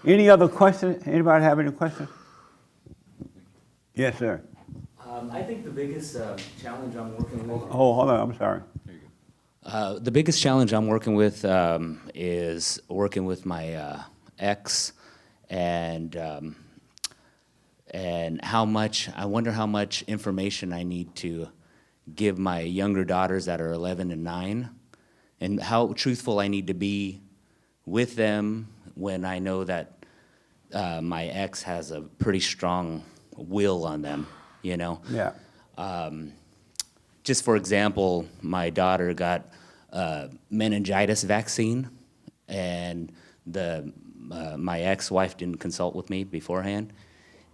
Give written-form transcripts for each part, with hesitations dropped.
Any other questions? Anybody have any questions? Yes, sir. I think the biggest challenge I'm working with. Oh, hold on. I'm sorry. The biggest challenge I'm working with is working with my ex, and how much I wonder how much information I need to give my younger daughters that are 11 and 9, and how truthful I need to be with them when I know that my ex has a pretty strong will on them, you know? Yeah. Just for example, my daughter got a meningitis vaccine, and my ex-wife didn't consult with me beforehand.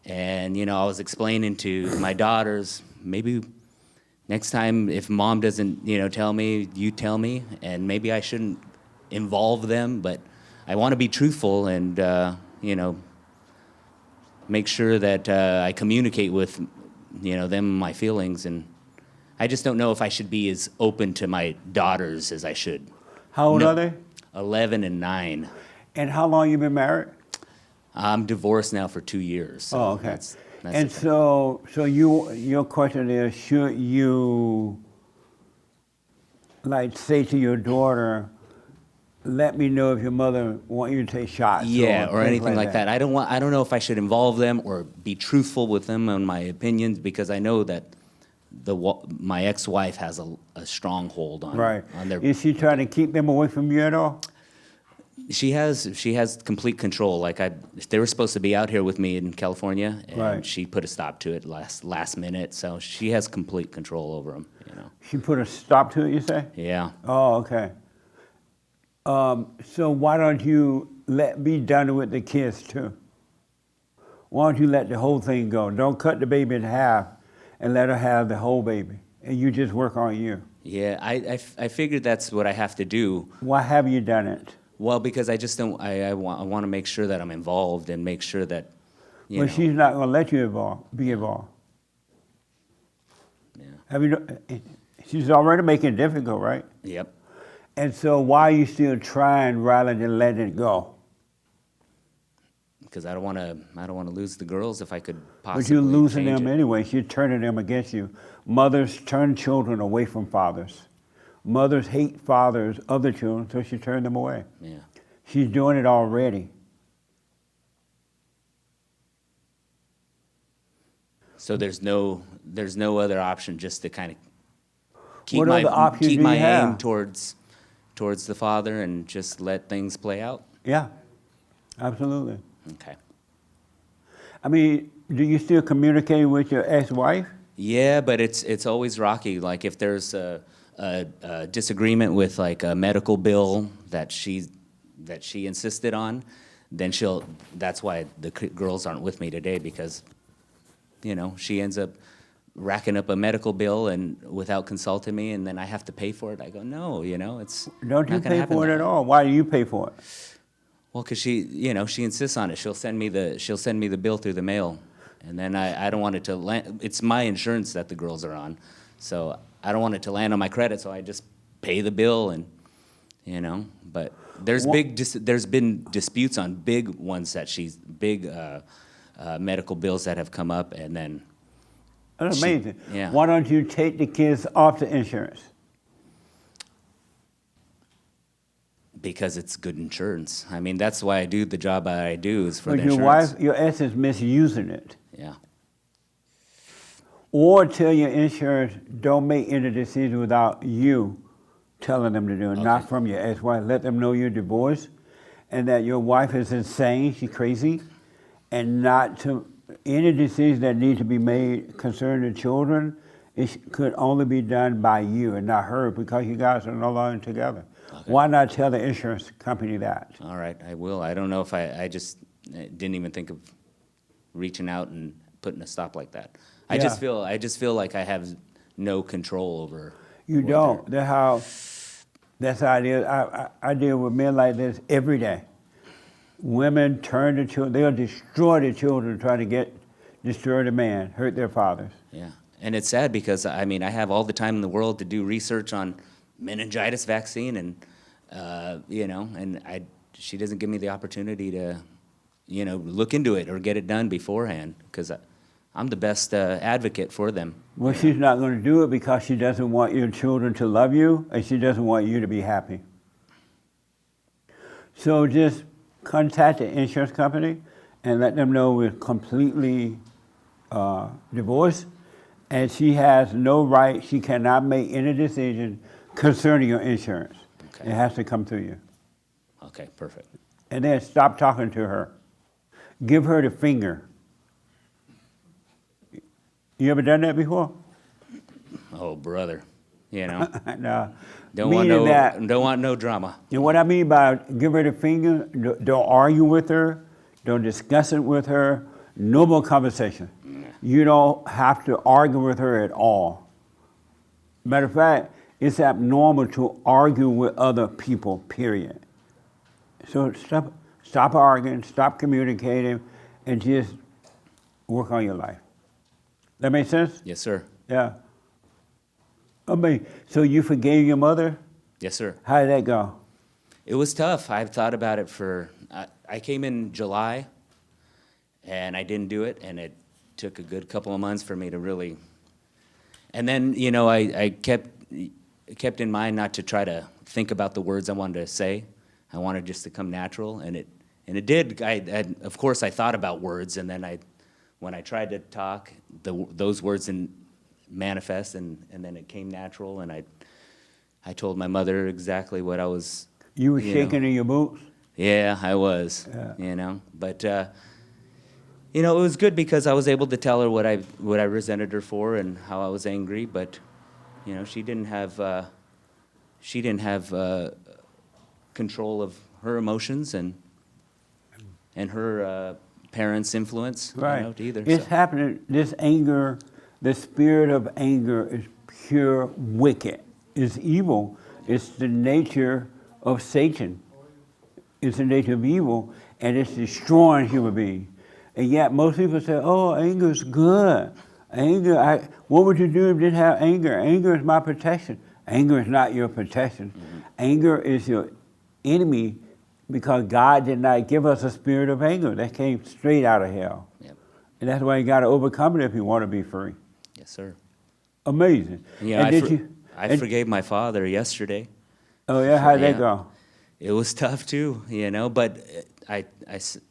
And, you know, I was explaining to my daughters, maybe next time if mom doesn't, you know, tell me, you tell me, and maybe I shouldn't involve them, but I want to be truthful and, you know, make sure that I communicate with, you know, them my feelings, and I just don't know if I should be as open to my daughters as I should. How old No. are they? 11 and 9. And how long you been married? I'm divorced now for 2 years. So Oh, okay. That's And the thing. so your question is, should you, like, say to your daughter, let me know if your mother want you to take shots? Yeah, or things anything like that. I don't know if I should involve them or be truthful with them on my opinions, because I know that my ex-wife has a strong hold on Right. on their. Is she trying to keep them away from you at all? She has complete control. Like they were supposed to be out here with me in California, and Right. she put a stop to it last minute. So she has complete control over them. You know. She put a stop to it, you say? Yeah. Oh, okay. So why don't you be done with the kids too? Why don't you let the whole thing go? Don't cut the baby in half and let her have the whole baby, and you just work on you. Yeah. I figured that's what I have to do. Why have you done it? Well, because I just don't. I want to make sure that I'm involved and make sure that. You Well, know. she's not going to let you be involved. Yeah. Have you? She's already making it difficult, right? Yep. And so why are you still trying rather than letting it go? Because I don't want to lose the girls if I could possibly. But you're losing change them it. anyway. You're turning them against you. Mothers turn children away from fathers. Mothers hate fathers of the children, so she turned them away. Yeah. She's doing it already. So there's no other option, just to kind of keep What other option keep do my you have? aim towards the father and just let things play out. Yeah, absolutely. Okay. I mean, do you still communicate with your ex-wife? Yeah, but it's always rocky. Like if there's a disagreement with like a medical bill that she insisted on, then that's why the girls aren't with me today, because, you know, she ends up racking up a medical bill and without consulting me, and then I have to pay for it. I go, no, you know, it's Don't you not gonna pay happen for it that at way. all? Why do you pay for it? Well, because she insists on it. She'll send me the bill through the mail, and then I don't want it to land. It's my insurance that the girls are on, so I don't want it to land on my credit. So I just pay the bill, and you know. But there's there's been disputes on big ones that medical bills that have come up, and then That's amazing. yeah. Why don't you take the kids off the insurance? because it's good insurance. I mean, that's why I do the job I do, is for But the your insurance. wife, your ex is misusing it. Yeah. Or tell your insurance, don't make any decision without you telling them to do it, not Okay. from your ex-wife. Let them know you're divorced and that your wife is insane, she's crazy, and not to any decision that needs to be made concerning the children, could only be done by you and not her, because you guys are no longer together. Okay. Why not tell the insurance company that? All right, I will. I don't know if I just didn't even think of reaching out and putting a stop like that. I just feel like I have no control over. You what don't. That's how it is. I deal with men like this every day. Women turn the children, they'll destroy the children trying to destroy the man, hurt their fathers. Yeah, and it's sad because, I mean, I have all the time in the world to do research on meningitis vaccine, and you know, and she doesn't give me the opportunity to look into it or get it done beforehand, because I'm the best advocate for them. Well, she's not going to do it because she doesn't want your children to love you, and she doesn't want you to be happy. So just contact the insurance company and let them know we're completely divorced, and she has no right, she cannot make any decision concerning your insurance. Okay. It has to come through you. Okay, perfect. And then stop talking to her. Give her the finger. You ever done that before? Oh, brother, No. don't Meaning want no drama. And what I mean by give her the finger, don't argue with her, don't discuss it with her, no more conversation. You don't have to argue with her at all. Matter of fact, it's abnormal to argue with other people, period. So stop arguing, stop communicating, and just work on your life. That make sense? Yes, sir. Yeah. So you forgave your mother? Yes, sir. How did that go? It was tough. I've thought about it I came in July, and I didn't do it, and it took a good couple of months for me to really. And then, I kept in mind not to try to think about the words I wanted to say. I wanted just to come natural, and it did. Of course, I thought about words, and then when I tried to talk, those words didn't manifest, and then it came natural, and I told my mother exactly what I was. You were shaking in your boots? Yeah, I was. Yeah. But it was good because I was able to tell her what I resented her for and how I was angry. But she didn't have control of her emotions and her parents' influence. Right. Either. It's happening. This anger, the spirit of anger is pure wicked. It's evil. It's the nature of Satan. It's the nature of evil, and it's destroying human beings. And yet most people say, oh, anger is good. What would you do if you didn't have anger? Anger is my protection. Anger is not your protection. Mm-hmm. Anger is your enemy, because God did not give us a spirit of anger. That came straight out of hell. Yep. And that's why you got to overcome it if you want to be free. Yes, sir. Amazing. Yeah, I forgave my father yesterday. Oh, yeah? How'd that go? It was tough, too, but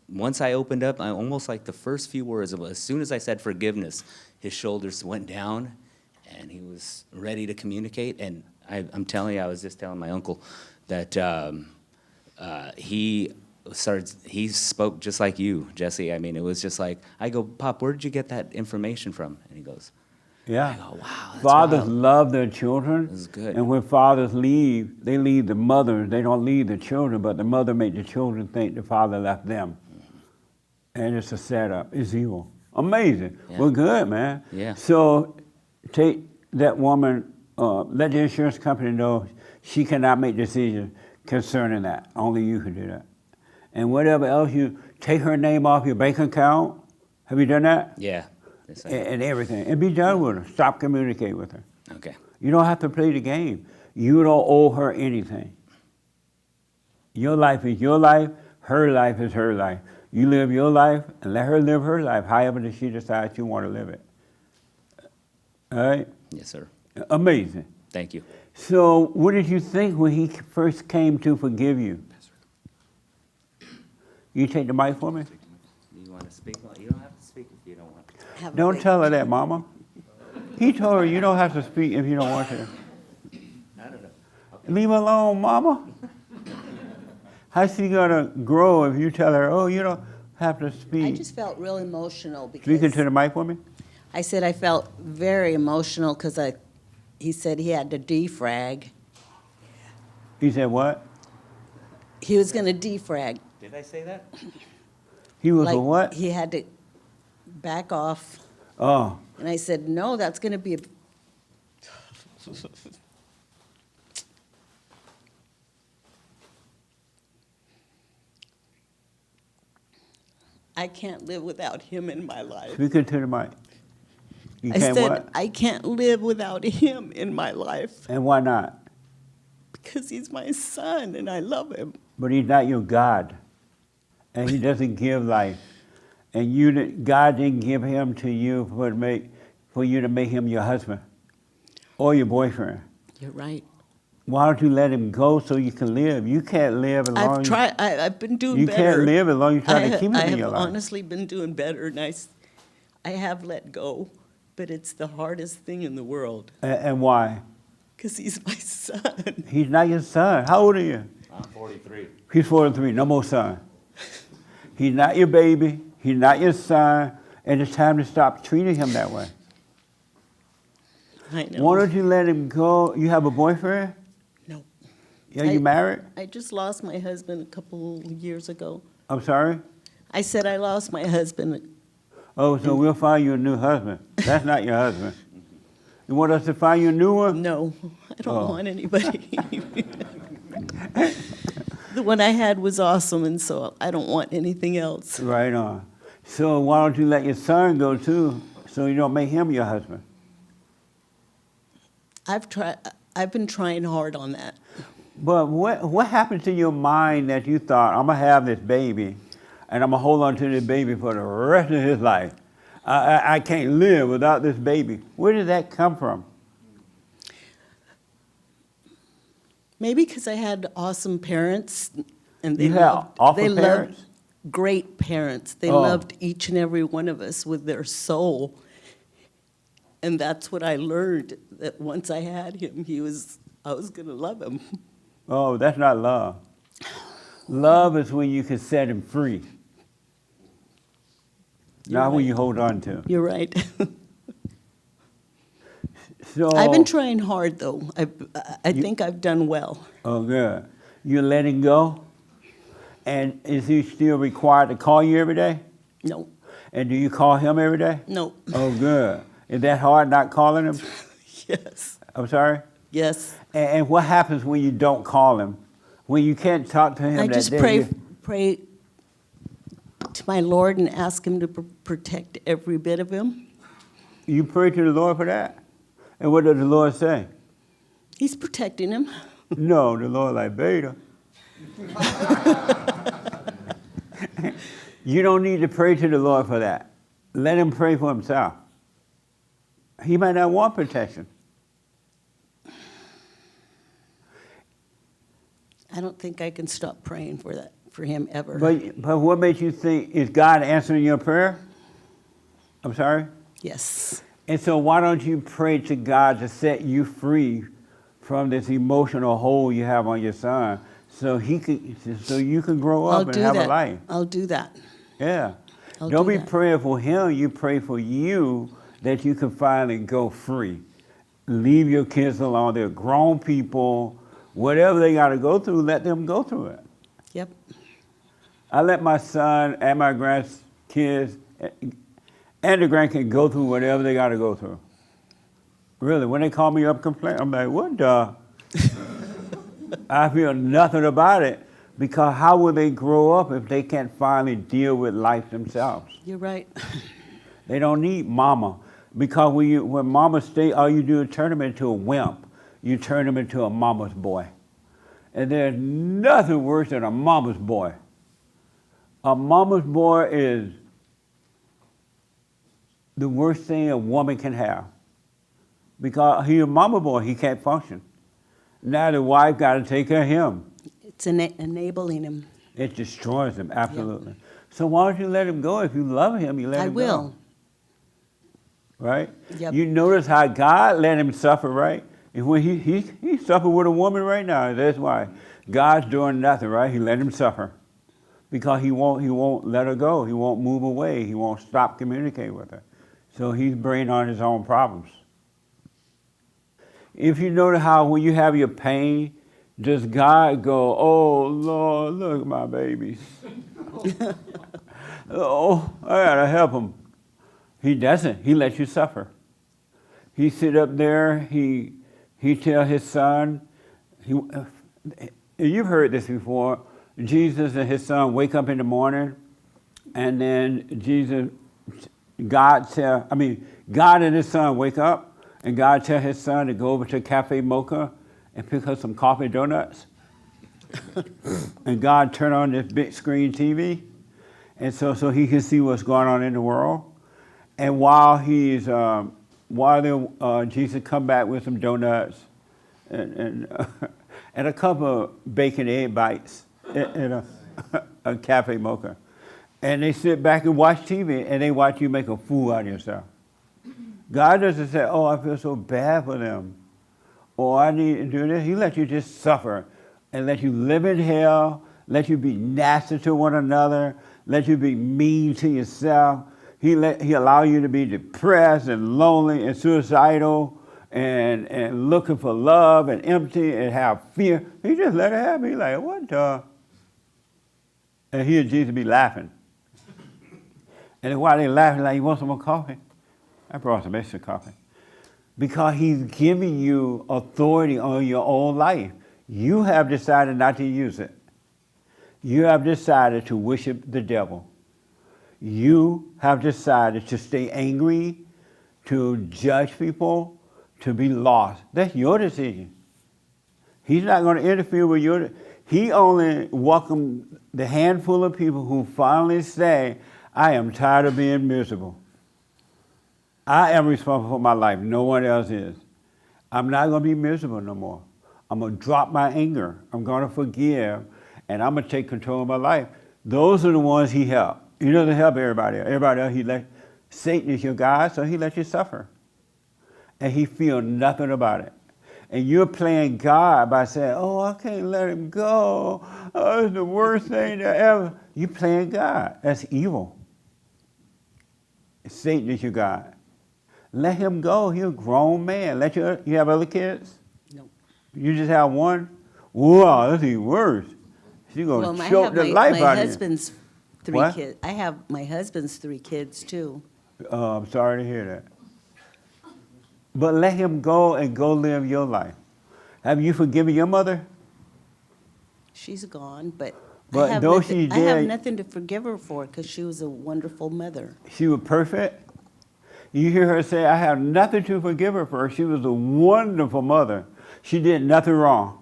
once I opened up, I almost like the first few words, as soon as I said forgiveness, his shoulders went down, and he was ready to communicate. And I'm telling you, I was just telling my uncle that he spoke just like you, Jesse. I mean, it was just like, I go, Pop, where did you get that information from? And he goes, yeah. I go, wow, that's Fathers wild. love their children. This is good. And when fathers leave, they leave the mother. They don't leave the children, but the mother makes the children think the father left them. And it's a setup. It's evil. Amazing. Yeah. Well, good, man. Yeah. So take that woman, let the insurance company know she cannot make decisions concerning that. Only you can do that. And whatever else, you take her name off your bank account. Have you done that? Yeah. Yes, And everything. And be done with her. Stop communicating with her. Okay. You don't have to play the game. You don't owe her anything. Your life is your life. Her life is her life. You live your life and let her live her life, however she decides you want to live it. All right? Yes, sir. Amazing. Thank you. So what did you think when he first came to forgive you? You take the mic for me? You want to speak? You don't have to speak if you don't want to. Don't tell her that, Mama. He told her you don't have to speak if you don't want to. I don't know. Okay. Leave her alone, Mama. How's she gonna grow if you tell her, oh, you don't have to speak? I just felt real emotional because Speak into the mic for me. I said I felt very emotional because he said he had to defrag. He said what? He was going to defrag. Did I say that? He was Like a what? he had to back off. Oh, And I said, no, that's going to be I can't live without him in my life. speak into the mic. You I can't said, what? I can't live without him in my life And why not? because he's my son and I love him. But he's not your God. and he doesn't give life, and God didn't give him to you for you to make him your husband or your boyfriend. You're right. Why don't you let him go so you can live? You can't live as long I've tried. I've been doing you better. can't live as long as you try to keep him I in have your life. honestly been doing better, and I have let go, but it's the hardest thing in the world And why? because he's my son. He's not your son. How old are you? I'm 43. He's 43. No more son. He's not your baby. He's not your son. And it's time to stop treating him that way. I know. Why don't you let him go? You have a boyfriend? No. Are you married? I just lost my husband a couple years ago. I'm sorry? I said I lost my husband. Oh, so we'll find you a new husband. That's not your husband. You want us to find you a new one? No, I don't Oh. want anybody. The one I had was awesome, and so I don't want anything else. Right on. So why don't you let your son go too, so you don't make him your husband? I've been trying hard on that. But what happened to your mind that you thought, I'm going to have this baby, and I'm going to hold on to this baby for the rest of his life? I can't live without this baby. Where did that come from? Maybe because I had awesome parents, and they You had loved, awful they parents? loved great parents. They Oh. loved each and every one of us with their soul. And that's what I learned, that once I had him, I was going to love him. Oh, that's not love. Love is when you can set him free, not when right. you hold on to him. You're right. So, I've been trying hard, though. I think I've done well. oh, good. You let him go? And is he still required to call you every day? No, And do you call him every day? no, Oh, good. Is that hard not calling him? yes, I'm sorry? yes. And what happens when you don't call him? When you can't talk to him I that just day? pray to my Lord and ask him to protect every bit of him. You pray to the Lord for that? And what does the Lord say? He's protecting him. No, the Lord like, beta. You don't need to pray to the Lord for that. Let him pray for himself. He might not want protection. I don't think I can stop praying for him ever. But what makes you think, is God answering your prayer? I'm sorry? Yes, And so why don't you pray to God to set you free from this emotional hold you have on your son, so you can grow I'll up and do have that. a life. I'll do that. Yeah. I'll Don't do be that. praying for him, you pray for you that you can finally go free. Leave your kids alone. They're grown people. Whatever they got to go through, let them go through it. Yep. I let my son and my grandkids and the grandkids go through whatever they got to go through. Really, when they call me up complain, I'm like, what the? I feel nothing about it, because how will they grow up if they can't finally deal with life themselves? You're right. They don't need mama, because when mama stay, all you do is turn them into a wimp. You turn them into a mama's boy. And there's nothing worse than a mama's boy. A mama's boy is the worst thing a woman can have, because he's a mama boy, he can't function. Now the wife got to take care of him. It's enabling him. It destroys him, absolutely. So why don't you let him go? If you love him, you let I him will. go. Right? Yep. You notice how God let him suffer, right? And when he suffered with a woman right now, that's why. God's doing nothing, right? He let him suffer. Because he won't let her go. He won't move away. He won't stop communicating with her. So he's bringing on his own problems. If you notice how when you have your pain, does God go, oh, Lord, look at my babies. Oh, I got to help them. He doesn't. He lets you suffer. He sit up there, he tell his son, you've heard this before, Jesus and his son wake up in the morning, and then God and his son wake up, and God tell his son to go over to Cafe Mocha and pick up some coffee donuts. And God turn on this big screen TV, and so he can see what's going on in the world. And while Jesus come back with some donuts and and a couple of bacon egg bites and a cafe mocha, and they sit back and watch TV, and they watch you make a fool out of yourself. God doesn't say, "Oh, I feel so bad for them," or "I need to do this." He lets you just suffer and let you live in hell, let you be nasty to one another, let you be mean to yourself. He allow you to be depressed and lonely and suicidal and looking for love and empty and have fear. He just let it happen. He's like, what the? And he and Jesus be laughing. And while they laughing, like, you want some more coffee? I brought some extra coffee. Because he's giving you authority on your own life. You have decided not to use it. You have decided to worship the devil. You have decided to stay angry, to judge people, to be lost. That's your decision. He's not going to interfere with your. He only welcomed the handful of people who finally say, I am tired of being miserable. I am responsible for my life. No one else is. I'm not going to be miserable no more. I'm going to drop my anger. I'm going to forgive, and I'm going to take control of my life. Those are the ones he helped. He doesn't help everybody else. Everybody else, Satan is your God, so he lets you suffer. And he feels nothing about it. And you're playing God by saying, oh, I can't let him go. Oh, it's the worst thing that ever. You're playing God. That's evil. Satan is your God. Let him go. He's a grown man. You have other kids? No. You just have one? Wow, that's even worse. She's going to choke the life out of you. Three What? kids. I have my husband's 3 kids too. I'm sorry to hear that. But let him go and go live your life. Have you forgiven your mother? She's gone, but But though she's I have dead- nothing to forgive her for because she was a wonderful mother. She was perfect. You hear her say, I have nothing to forgive her for. She was a wonderful mother. She did nothing wrong.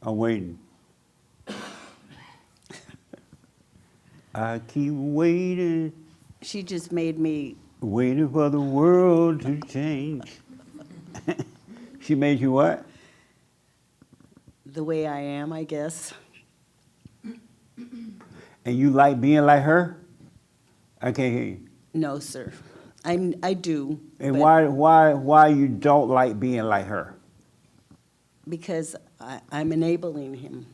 I'm waiting. I keep waiting, She just made me, waiting for the world to change. She made you what? the way I am, I guess. And you like being like her? I can't hear you. No, sir. I do. And but why you don't like being like her? Because I'm enabling him.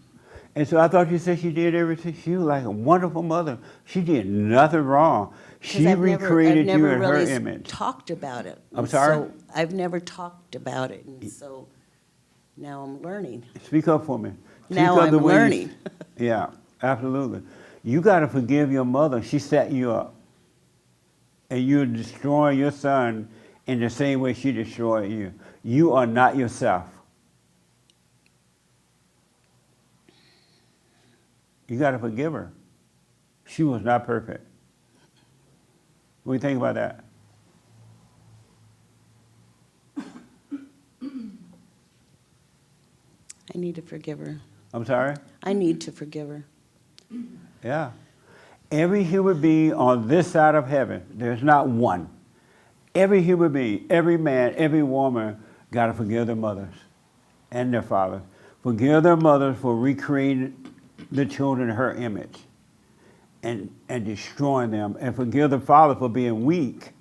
And so I thought you said she did everything. She was like a wonderful mother. She did nothing wrong. 'Cause She I've recreated never you in really her image. talked about it. I'm And sorry? So I've never talked about it, and so now I'm learning. Speak up for me. Now Speak up I'm the way you- learning. Yeah, absolutely. You got to forgive your mother. She set you up. And you're destroying your son in the same way she destroyed you. You are not yourself. You got to forgive her. She was not perfect. What do you think about that? I need to forgive her. I'm sorry? I need to forgive her. Yeah. Every human being on this side of heaven, there's not one. Every human being, every man, every woman got to forgive their mothers and their fathers. Forgive their mothers for recreating the children in her image and destroying them. And forgive the father for being weak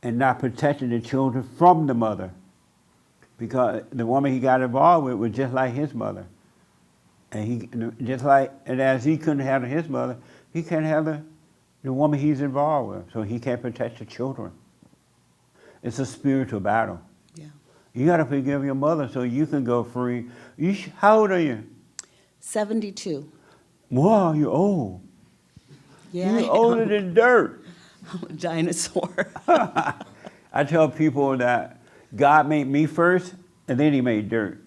and not protecting the children from the mother. Because the woman he got involved with was just like his mother. And as he couldn't handle his mother, he can't handle the woman he's involved with. So he can't protect the children. It's a spiritual battle. Yeah. You got to forgive your mother so you can go free. How old are you? 72. Wow, you're old. Yeah. You're older than dirt. I'm a dinosaur. I tell people that God made me first, and then he made dirt.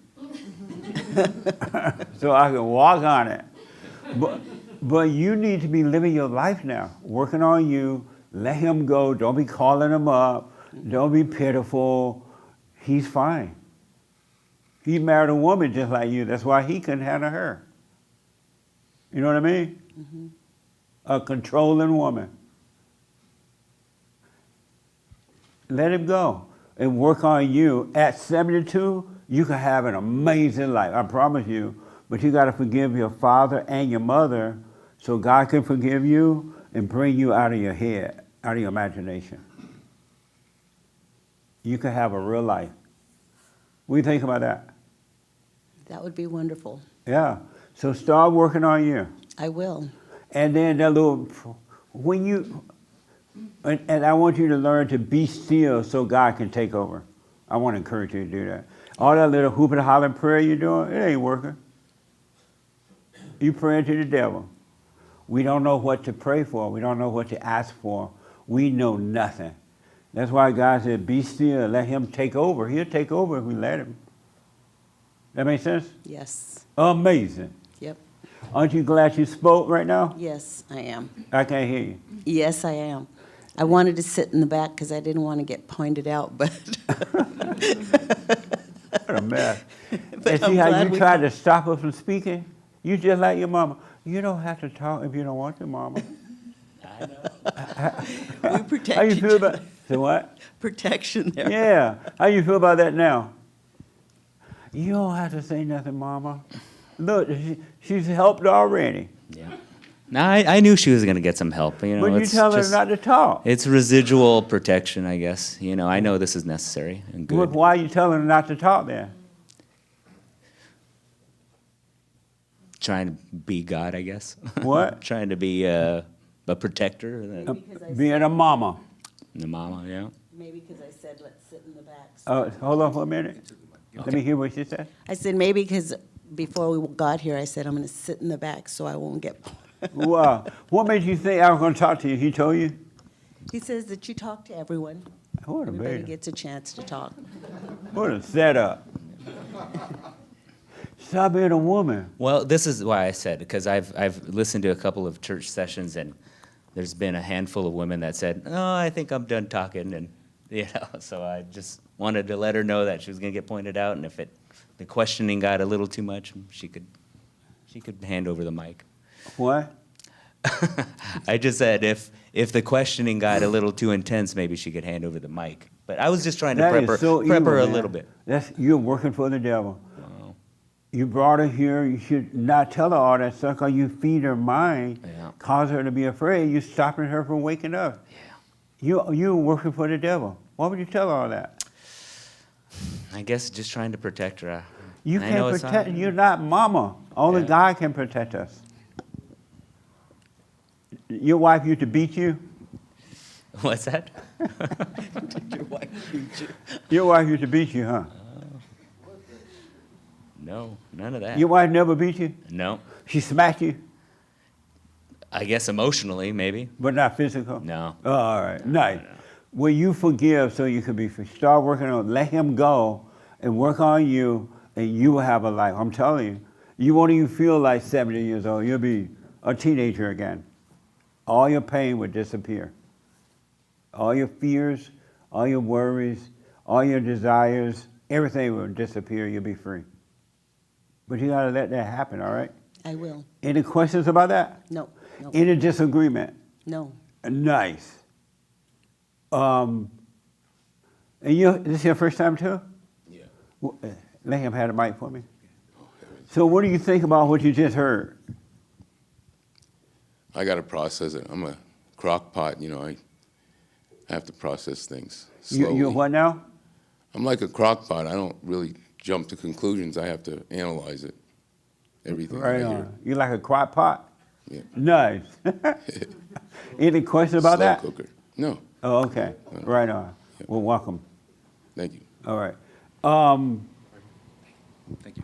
So I can walk on it. But you need to be living your life now, working on you. Let him go. Don't be calling him up. Don't be pitiful. He's fine. He married a woman just like you. That's why he couldn't handle her. You know what I mean? Mm-hmm. A controlling woman. Let him go and work on you. At 72, you can have an amazing life. I promise you. But you got to forgive your father and your mother so God can forgive you and bring you out of your head, out of your imagination. You can have a real life. What do you think about that? That would be wonderful. Yeah. So start working on you. I will. And then that little, when you, and I want you to learn to be still so God can take over. I want to encourage you to do that. All that little hoop and holler prayer you're doing, it ain't working. You praying to the devil. We don't know what to pray for. We don't know what to ask for. We know nothing. That's why God said, be still, let him take over. He'll take over if we let him. That make sense? Yes. Amazing. Yep. Aren't you glad you spoke right now? Yes, I am. I can't hear you. Yes, I am. I wanted to sit in the back because I didn't want to get pointed out, but What a mess. But And I'm see how glad you we- tried to stop us from speaking? You just like your mama. You don't have to talk if you don't want to, mama. I know. we protect How you each feel about other. so what? Protection there. Yeah. How you feel about that now? You don't have to say nothing, mama. Look, she's helped already. Yeah. No, I knew she was going to get some help. You know, But you it's tell her just, not to talk. it's residual protection, I guess. You know, I know this is necessary and Well, good. why are you telling her not to talk then? Trying to be God, I guess. What? Trying to be a protector. Being a mama. The mama, yeah. Maybe because I said, let's sit in the back. Hold on for a minute. Let me hear what she said. I said, maybe because before we got here, I said, I'm going to sit in the back so I won't get. Wow. What made you think I was going to talk to you? He told you? He says that you talk to everyone. What a Everybody baby. gets a chance to talk. What a setup. Stop being a woman. Well, this is why I said, because I've listened to a couple of church sessions, and there's been a handful of women that said, "Oh, I think I'm done talking," and you know, so I just wanted to let her know that she was going to get pointed out, and if the questioning got a little too much, she could hand over the mic. What? I just said if the questioning got a little too intense, maybe she could hand over the mic. But I was just trying to That prep is her, so prep evil, her a man. little bit. You're working for the devil. Wow. You brought her here. You should not tell her all that stuff because you feed her mind, Yeah. cause her to be afraid. You're stopping her from waking up. Yeah. You're working for the devil. Why would you tell her all that? I guess just trying to protect her. You I know can't it's not- protect. You're not mama. Only Yeah. God can protect us. Your wife used to beat you. What's that? Your wife beat you. Your wife used to beat you, huh? No, none of that. Your wife never beat you. No. She smacked you, I guess emotionally, maybe. but not physical. No. Oh, all right, nice. Will you forgive so you can be free? Start working on. Let him go and work on you, and you will have a life. I'm telling you, you won't even feel like 70 years old. You'll be a teenager again. All your pain will disappear. All your fears, all your worries, all your desires, everything will disappear. You'll be free. But you gotta let that happen. All right. I will. Any questions about that? No, no, Any disagreement? no. Nice. And this is your first time too? Yeah. Let him have the mic for me. So what do you think about what you just heard? I got to process it. I'm a crock pot, you know. I have to process things slowly. You what now? I'm like a crock pot. I don't really jump to conclusions. I have to analyze it. Everything Right that I hear. on. You like a crock pot? Yeah. Nice. Any questions about Slow that? cooker. No, Oh, okay. Right on. Well, welcome. thank you. All right. Thank you.